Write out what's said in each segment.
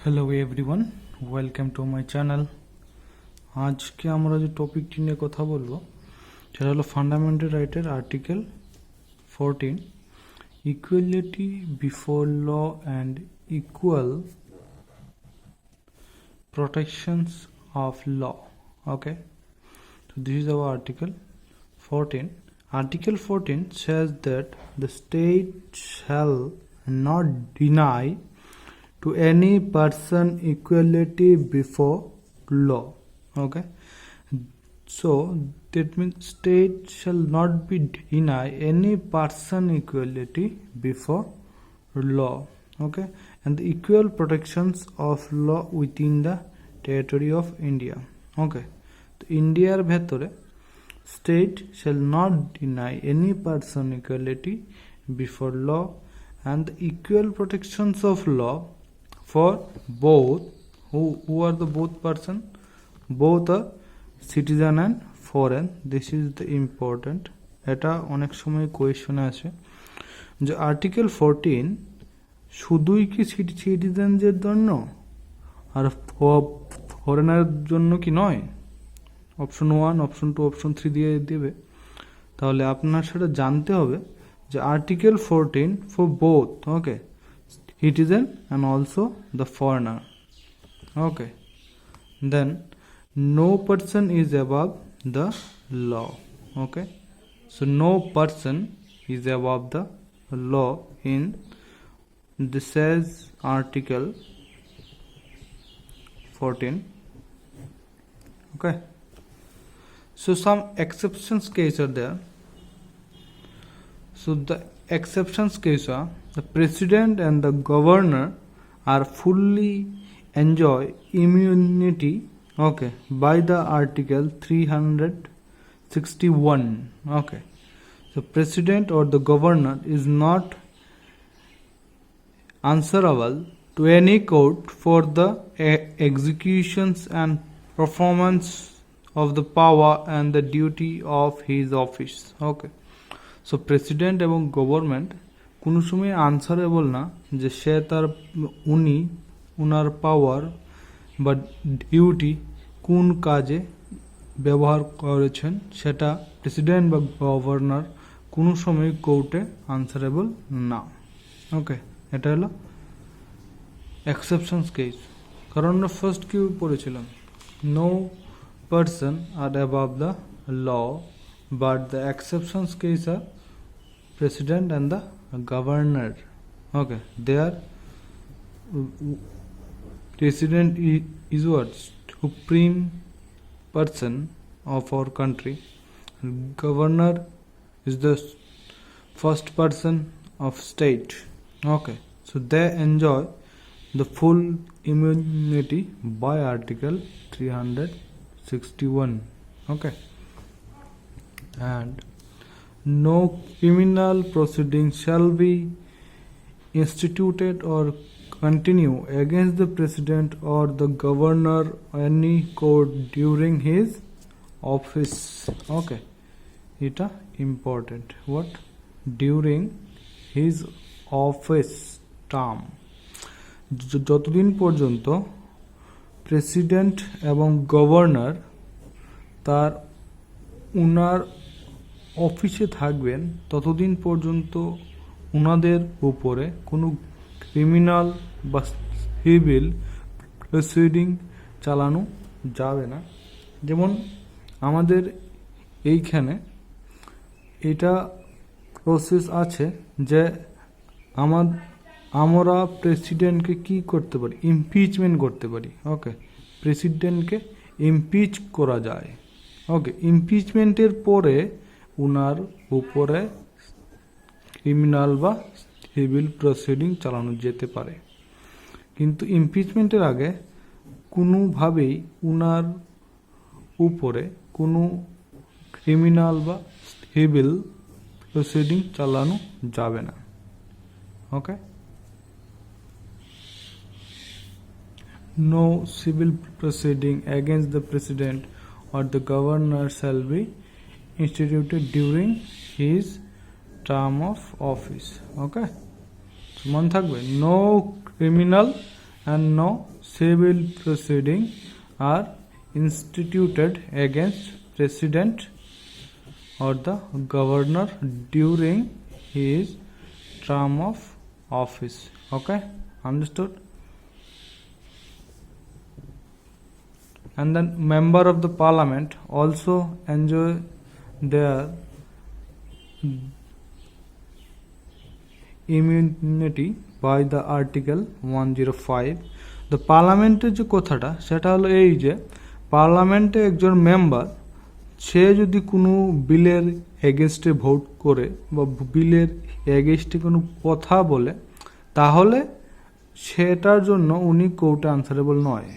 Hello everyone, welcome to my channel. আজকে আমরা যে টপিকটি নিয়ে কথা বলবো সেটা হলো ফান্ডামেন্টাল রাইটের article 14, equality before law and equal protections of law. Okay, so this is our article 14. Article 14 says that the state shall not deny to any person equality before law. Okay, so that means state shall not be deny any person equality before law. Okay, and the equal protections of law within the territory of India. Okay, তো ইন্ডিয়ার ভেতরে state shall not deny any person equality before law and the equal protections of law for both who are the both person, both a citizen and foreign. This is the important. এটা অনেক সময় কোয়েশ্চনে আসে যে article 14 শুধুই কি সিটিজেনদের জন্য আর ফরেনারের জন্য কি নয়? অপশন 1, অপশন 2, অপশন 3 দিয়ে দেবে। তাহলে আপনার সেটা জানতে হবে যে article 14 for both, okay, citizen and also the foreigner. Okay, then no person is above the law. Okay, so no person is above the law in this says article 14. Okay, so some exceptions case are there. So the exceptions case are the president and the governor are fully enjoy immunity, okay, by the article 361. Okay, the president or the governor is not answerable to any court for the executions and performance of the power and the duty of his office. Okay, so president এবং government কোনো সময় answerable না যে সে তার উনার পাওয়ার বা duty কোন কাজে ব্যবহার করেছেন সেটা প্রেসিডেন্ট বা গভর্নর কোনো সময় কোর্টে আনসারেবল না। ওকে, এটা হলো এক্সেপশনস কেস। কারণ আমরা ফার্স্ট কি পড়েছিলাম, no person are above the law, but the exceptions case are president and the governor. Okay, they are president is what, supreme person of our country. Governor is the first person of state. Okay, so they enjoy the full immunity by article 361. Okay, and no criminal proceeding shall be instituted or continue against the president or the governor any court during his office. Okay, এটা important. What? During his office term. যতদিন পর্যন্ত president এবং governor তার উনার অফিসে থাকবেন ততদিন পর্যন্ত উনাদের উপরে কোনো ক্রিমিনাল বা সিভিল প্রসিডিং চালানো যাবে না। যেমন আমাদের এইখানে এটা প্রসেস আছে যে আমরা প্রেসিডেন্টকে কি করতে পারি, ইমপিচমেন্ট করতে পারি। ওকে, প্রেসিডেন্টকে ইমপিচ করা যায়। ওকে, ইমপিচমেন্টের পরে উনার উপরে ক্রিমিনাল বা সিভিল প্রসিডিং চালানো যেতে পারে, কিন্তু ইমপিচমেন্টের আগে কোনোভাবেই উনার উপরে কোনো ক্রিমিনাল বা সিভিল প্রসিডিং চালানো যাবে না। ওকে, no civil proceeding against the president or the governor shall be instituted during his term of office. Okay, so মনে থাকবে, no criminal and no civil proceedings are instituted against president or the governor during his term of office. Okay, understood? And then member of the parliament also enjoy their immunity by the article 105. the পার্লামেন্টের যে কথাটা সেটা হলো এই যে পার্লামেন্টে একজন member সে যদি কোনো বিলের এগেনস্টে ভোট করে বা বিলের এগেনস্টে কোনো কথা বলে তাহলে সেটার জন্য উনি কোর্টে আনসারেবল নয়।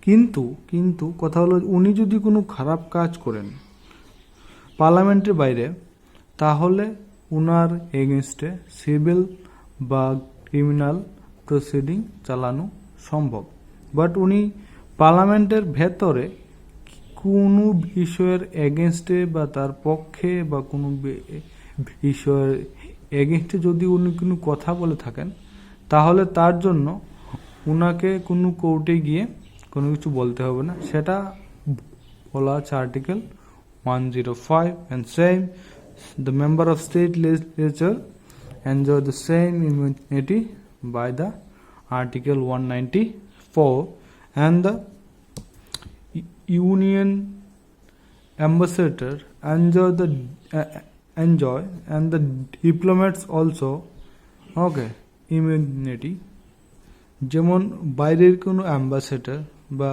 কিন্তু কথা হলো উনি যদি কোনো খারাপ কাজ করেন পার্লামেন্টের বাইরে তাহলে উনার এগেনস্টে সিভিল বা ক্রিমিনাল প্রসিডিং চালানো সম্ভব। বাট উনি পার্লামেন্টের ভেতরে কোনো বিষয়ের এগেনস্টে বা তার পক্ষে বা কোনো বিষয়ের এগেনস্টে যদি উনি কোনো কথা বলে থাকেন তাহলে তার জন্য উনাকে কোনো কোর্টে গিয়ে কোনো কিছু বলতে হবে না, সেটা বলা আছে article 105। and same the member of state legislature enjoy the same immunity by the article 194 and the union ambassador enjoy and the diplomats also okay immunity। যেমন বাইরের কোনো অ্যাম্বাসেডর বা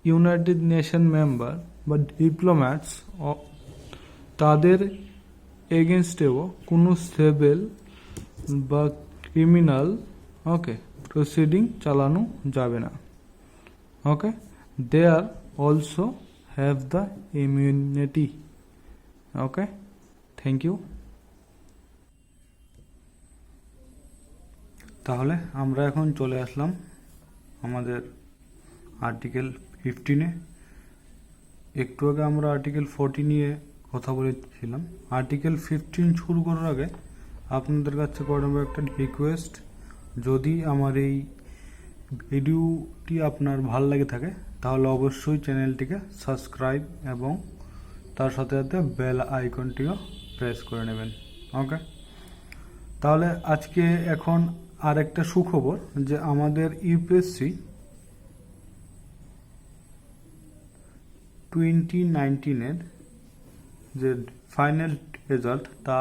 ইউনাইটেড নেশন মেম্বার বা ডিপ্লোম্যাটস তাদের এগেনস্টেও কোনো civil বা criminal ওকে proceeding চালানো যাবে না। Okay, they are also have the immunity. Okay, thank you. তাহলে আমরা এখন চলে আসলাম আমাদের আর্টিকেল 15-এ। একটু আগে আমরা আর্টিকেল 40 নিয়ে কথা বলেছিলাম। আর্টিকেল 15 শুরু করার আগে আপনাদের কাছে করব একটা রিকোয়েস্ট, যদি আমার এই ভিডিওটি আপনার ভালো লাগে থাকে তাহলে অবশ্যই চ্যানেলটিকে সাবস্ক্রাইব এবং তার সাথে সাথে বেল আইকনটিও প্রেস করে নেবেন। ওকে, তাহলে আজকে এখন আর একটা সুখবর যে আমাদের ইউপিএসসি 2019-এর যে ফাইনাল রেজাল্ট তা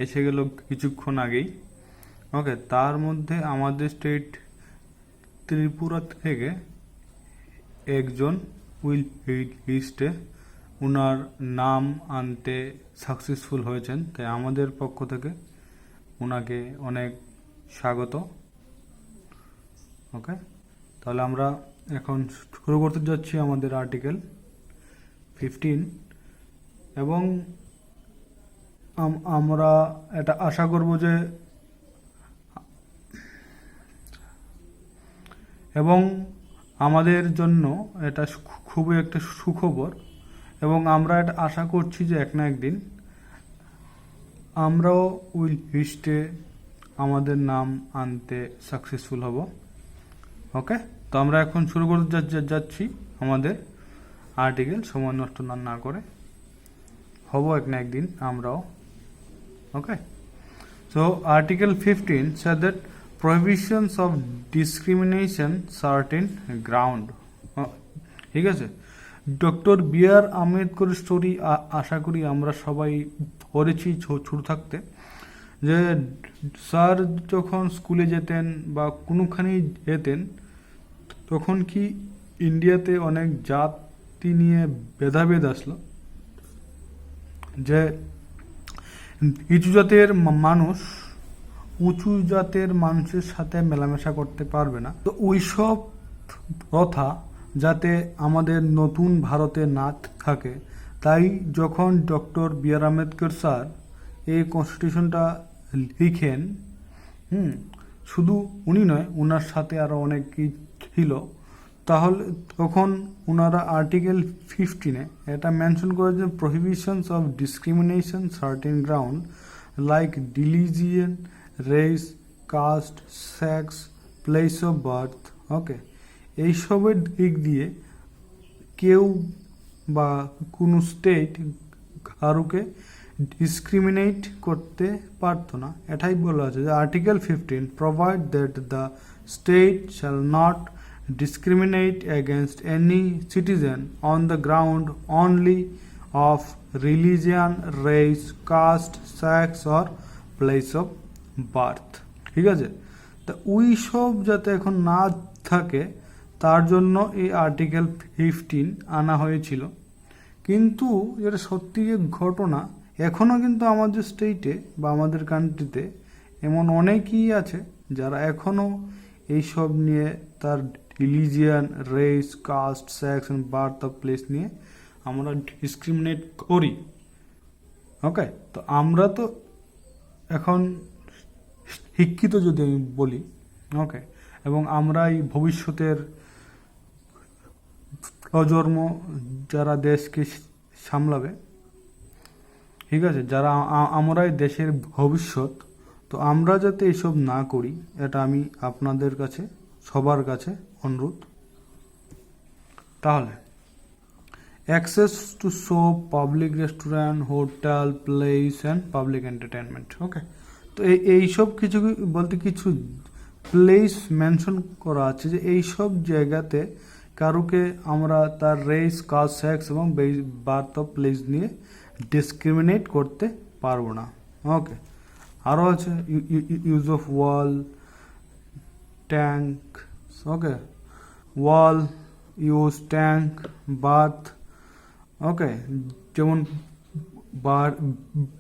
এসে গেল কিছুক্ষণ আগেই। ওকে, তার মধ্যে আমাদের স্টেট ত্রিপুরা থেকে একজন উইল লিস্টে ওনার নাম আনতে সাকসেসফুল হয়েছেন, তাই আমাদের পক্ষ থেকে ওনাকে অনেক স্বাগত। ওকে, তাহলে আমরা এখন শুরু করতে যাচ্ছি আমাদের আর্টিকেল 15 এবং আমরা এটা আশা করব যে এবং আমাদের জন্য এটা খুবই একটা সুখবর এবং আমরা এটা আশা করছি যে এক না একদিন আমরাও ওই লিস্টে আমাদের নাম আনতে সাকসেসফুল হব। ওকে, তো আমরা এখন শুরু করতে যাচ্ছি আমাদের আর্টিকেল। সময় নষ্ট না করে হব এক না একদিন আমরাও। ওকে, so article 15 said that prohibitions of discrimination certain ground। ঠিক আছে, ডক্টর বি.আর. আম্বেদকর স্টোরি আশা করি আমরা সবাই পড়েছি ছোট থাকতে, যে স্যার যখন স্কুলে যেতেন বা কোনোখানে যেতেন তখন কি ইন্ডিয়াতে অনেক জাতি নিয়ে ভেদাভেদ আসলো, যে নিচু জাতের মানুষ উঁচু জাতের মানুষের সাথে মেলামেশা করতে পারবে না। তো ওইসব প্রথা যাতে আমাদের নতুন ভারতে না থাকে, তাই যখন ডক্টর বি.আর. আম্বেদকর স্যার এই কনস্টিটিউশনটা লিখেন, শুধু উনি নয় ওনার সাথে আরো অনেক কি ছিল, তাহলে তখন ওনারা আর্টিকেল 15-এ এটা মেনশন করেছে prohibitions of discrimination certain ground like religion, race, caste, sex, place of birth. Okay, এইসবের দিক দিয়ে কেউ বা কোনো স্টেট কারুকে ডিসক্রিমিনেট করতে পারতো না। এটাই বলা আছে যে article 15 provide that the state shall not discriminate against any citizen on the ground only of religion, race, caste, sex or place of birth। ঠিক আছে, তা ওই সব যাতে এখন না থাকে তার জন্য এই আর্টিকেল 15 আনা হয়েছিল। কিন্তু যেটা সত্যি যে ঘটনা, এখনও কিন্তু আমাদের স্টেটে বা আমাদের কান্ট্রিতে এমন অনেকেই আছে যারা এখনও এইসব নিয়ে তার religion, race, caste, sex and birth of place নিয়ে আমরা ডিসক্রিমিনেট করি। ওকে, তো আমরা তো এখন শিক্ষিত যদি আমি বলি, ওকে, এবং আমরা এই ভবিষ্যতের প্রজন্ম যারা দেশকে সামলাবে, ঠিক আছে, যারা আমরাই দেশের ভবিষ্যৎ, তো আমরা যাতে এইসব না করি এটা আমি আপনাদের কাছে সবার কাছে অনুরোধ। তাহলে access to shop, public restaurant, hotel, place and public entertainment. Okay, তো এইসব কিছু বলতে কিছু প্লেস মেনশন করা আছে যে এইসব জায়গাতে কারুকে আমরা তার রেস, কাস্ট, সেক্স এবং বার্থ অফ প্লেস নিয়ে ডিসক্রিমিনেট করতে পারবো না। ওকে, আরও আছে use of wall, tank, okay, wall use, tank, bath, okay, যেমন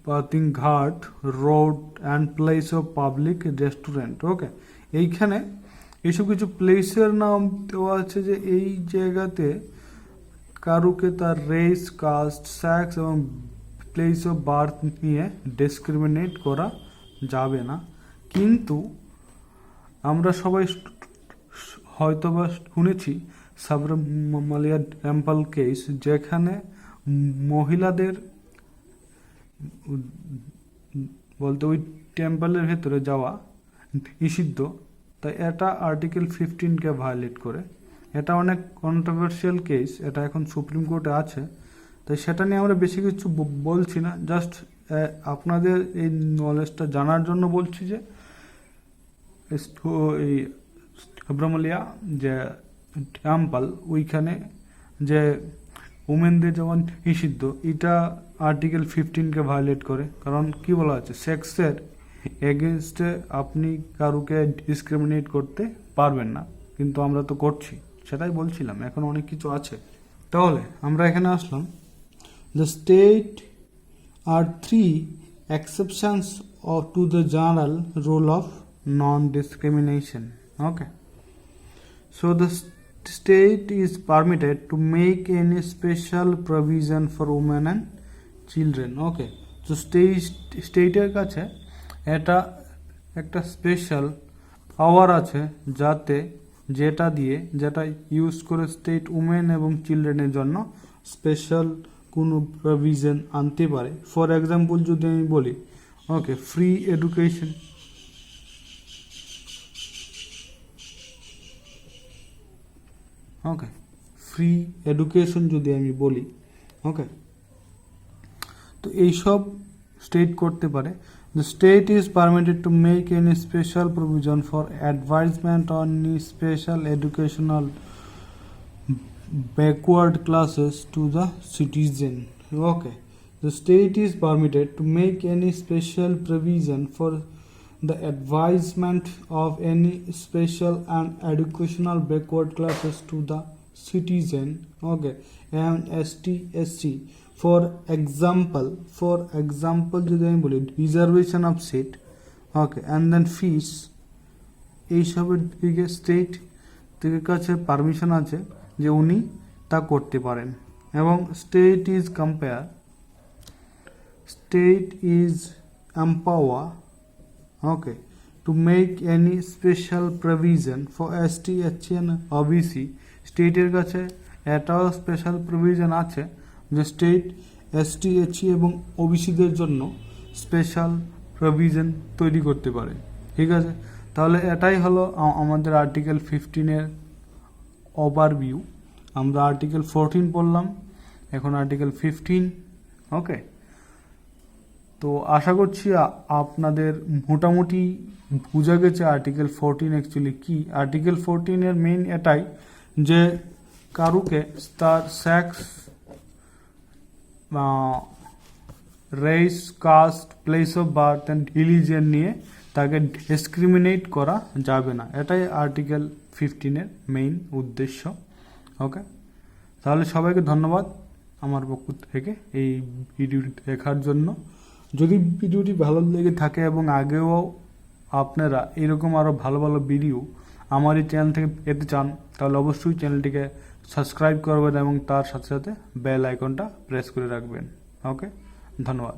bathing ghat, road and place of public restaurant. Okay, এইখানে এইসব কিছু প্লেসের নাম দেওয়া আছে যে এই জায়গাতে কারুকে তার রেস, কাস্ট, সেক্স এবং প্লেস অফ বার্থ নিয়ে ডিসক্রিমিনেট করা যাবে না। কিন্তু আমরা সবাই হয়তোবা শুনেছি সাবরমালিয়া টেম্পল কেস, যেখানে মহিলাদের বলতে ওই টেম্পলের ভেতরে যাওয়া নিষিদ্ধ। তাই এটা আর্টিকেল 15কে ভায়োলেট করে। এটা অনেক কন্ট্রোভার্সিয়াল কেস, এটা এখন সুপ্রিম কোর্টে আছে। তাই সেটা নিয়ে আমরা বেশি কিছু বলছি না, জাস্ট আপনাদের এই নলেজটা জানার জন্য বলছি যে এই সাবরমালিয়া যে টেম্পল, ওইখানে যে উমেনদের যেমন নিষিদ্ধ, এটা আর্টিকেল 15কে ভায়োলেট করে। কারণ কি বলা আছে, সেক্সের এগেনস্টে আপনি কারুকে ডিসক্রিমিনেট করতে পারবেন না, কিন্তু আমরা তো করছি, সেটাই বলছিলাম। এখন অনেক কিছু আছে। তাহলে আমরা এখানে আসলাম, the state are 3 exceptions to the general rule of non-discrimination. Okay, so the state is permitted to make any special provision for women and children. Okay, so স্টেটের কাছে এটা একটা স্পেশাল পাওয়ার আছে যেটা ইউজ করে স্টেট উমেন এবং চিলড্রেনের জন্য special কোনো প্রভিশন আনতে পারে। ফর এক্সাম্পল যদি আমি বলি, ওকে, ফ্রি এডুকেশন, ওকে, ফ্রি এডুকেশন যদি আমি বলি, ওকে, তো এইসব স্টেট করতে পারে। The state is permitted to make any special provision for advancement on any special educational backward classes to the citizen. Okay, the state is permitted to make any special provision for the advancement of any special and educational backward classes to the citizen. Okay, and ST/SC. For example যদি আমি বলি reservation of seat, okay, and then fees, এইসবের দিকে state থেকে কাছে permission আছে যে উনি তা করতে পারেন। এবং state is empower, okay, to make any special provision for ST, SC and OBC। স্টেটের কাছে এটাও স্পেশাল প্রভিশন আছে যে স্টেট ST, SC এবং ওবিসিদের জন্য স্পেশাল প্রভিশন তৈরি করতে পারে। ঠিক আছে, তাহলে এটাই হলো আমাদের আর্টিকেল 15-এর ওভারভিউ। আমরা আর্টিকেল 14 পড়লাম, এখন আর্টিকেল 15। ওকে, তো আশা করছি আপনাদের মোটামুটি বোঝা গেছে আর্টিকেল 14 অ্যাকচুয়ালি কি। আর্টিকেল 14 এর মেইন এটাই যে কারুকে তার sex, race, caste, place of birth and religion নিয়ে তাকে ডিসক্রিমিনেট করা যাবে না। এটাই আর্টিকেল 15 এর মেইন উদ্দেশ্য। ওকে, তাহলে সবাইকে ধন্যবাদ আমার পক্ষ থেকে এই ভিডিওটি দেখার জন্য। যদি ভিডিওটি ভালো লেগে থাকে এবং আগেও আপনারা এরকম আরও ভালো ভালো ভিডিও আমার এই চ্যানেল থেকে পেতে চান, তাহলে অবশ্যই চ্যানেলটিকে সাবস্ক্রাইব করবেন এবং তার সাথে সাথে বেল আইকনটা প্রেস করে রাখবেন। ওকে, ধন্যবাদ।